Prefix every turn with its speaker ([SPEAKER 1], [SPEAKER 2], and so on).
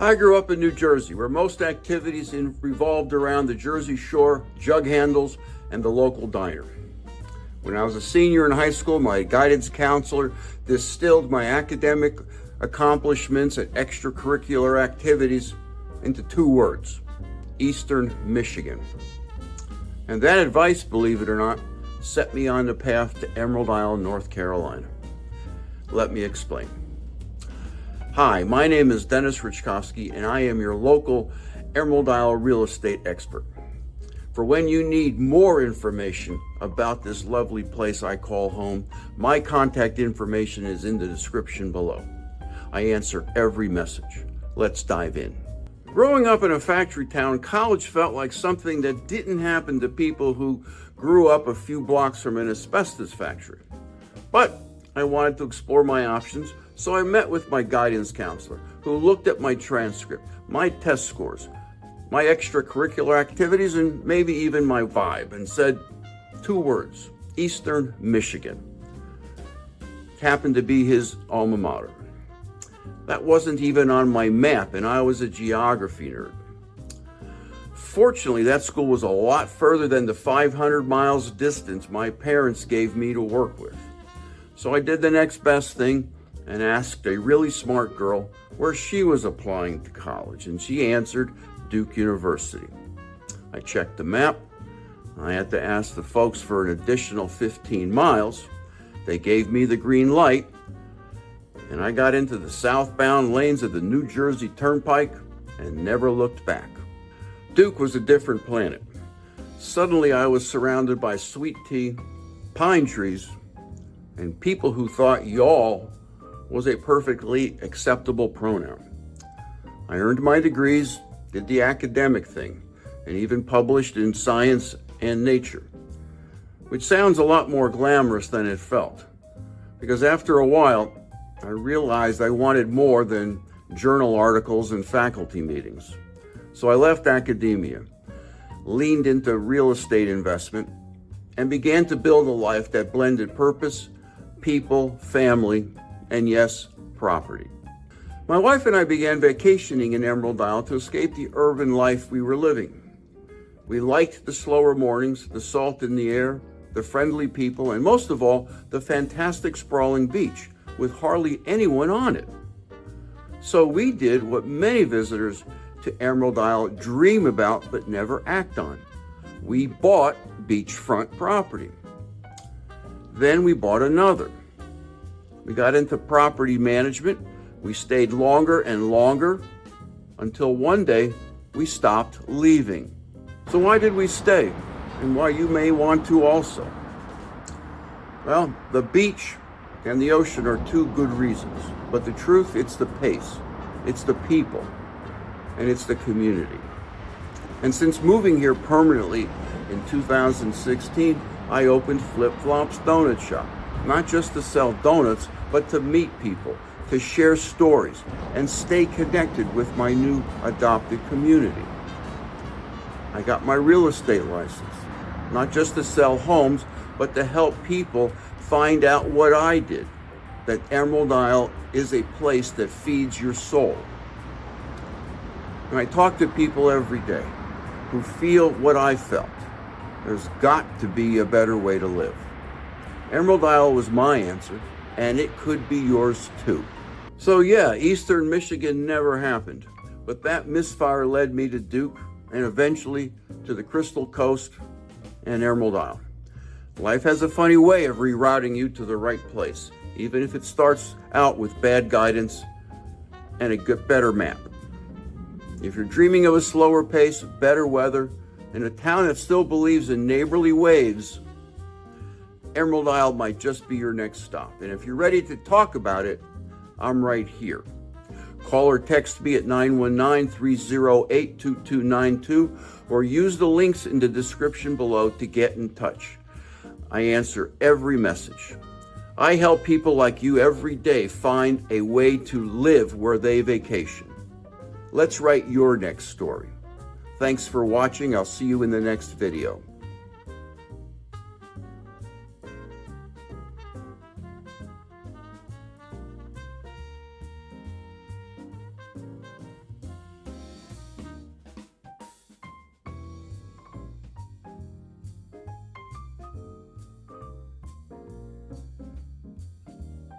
[SPEAKER 1] I grew up in New Jersey, where most activities revolved around the Jersey Shore, jug handles, and the local diner. When I was a senior in high school, my guidance counselor distilled my academic accomplishments and extracurricular activities into 2 words: Eastern Michigan. And that advice, believe it or not, set me on the path to Emerald Isle, North Carolina. Let me explain. Hi, my name is Dennis Richkovsky, and I am your local Emerald Isle real estate expert. For when you need more information about this lovely place I call home, my contact information is in the description below. I answer every message. Let's dive in. Growing up in a factory town, college felt like something that didn't happen to people who grew up a few blocks from an asbestos factory. But I wanted to explore my options, so I met with my guidance counselor, who looked at my transcript, my test scores, my extracurricular activities, and maybe even my vibe, and said 2 words: Eastern Michigan. It happened to be his alma mater. That wasn't even on my map, and I was a geography nerd. Fortunately, that school was a lot further than the 500 miles distance my parents gave me to work with. So I did the next best thing and asked a really smart girl where she was applying to college, and she answered Duke University. I checked the map. I had to ask the folks for an additional 15 miles. They gave me the green light, and I got into the southbound lanes of the New Jersey Turnpike and never looked back. Duke was a different planet. Suddenly I was surrounded by sweet tea, pine trees, and people who thought y'all was a perfectly acceptable pronoun. I earned my degrees, did the academic thing, and even published in Science and Nature, which sounds a lot more glamorous than it felt, because after a while, I realized I wanted more than journal articles and faculty meetings. So I left academia, leaned into real estate investment, and began to build a life that blended purpose, people, family, and yes, property. My wife and I began vacationing in Emerald Isle to escape the urban life we were living. We liked the slower mornings, the salt in the air, the friendly people, and most of all, the fantastic sprawling beach with hardly anyone on it. So we did what many visitors to Emerald Isle dream about but never act on. We bought beachfront property. Then we bought another. We got into property management. We stayed longer and longer until one day we stopped leaving. So why did we stay? And why you may want to also. Well, the beach and the ocean are 2 good reasons. But the truth, it's the pace, it's the people, and it's the community. And since moving here permanently in 2016, I opened Flip Flops Donut Shop, not just to sell donuts, but to meet people, to share stories, and stay connected with my new adopted community. I got my real estate license, not just to sell homes, but to help people find out what I did, that Emerald Isle is a place that feeds your soul. And I talk to people every day who feel what I felt. There's got to be a better way to live. Emerald Isle was my answer, and it could be yours too. So yeah, Eastern Michigan never happened, but that misfire led me to Duke and eventually to the Crystal Coast and Emerald Isle. Life has a funny way of rerouting you to the right place, even if it starts out with bad guidance and a better map. If you're dreaming of a slower pace, better weather, and a town that still believes in neighborly waves, Emerald Isle might just be your next stop. And if you're ready to talk about it, I'm right here. Call or text me at 919-308-2292 or use the links in the description below to get in touch. I answer every message. I help people like you every day find a way to live where they vacation. Let's write your next story. Thanks for watching. I'll see you in the next video.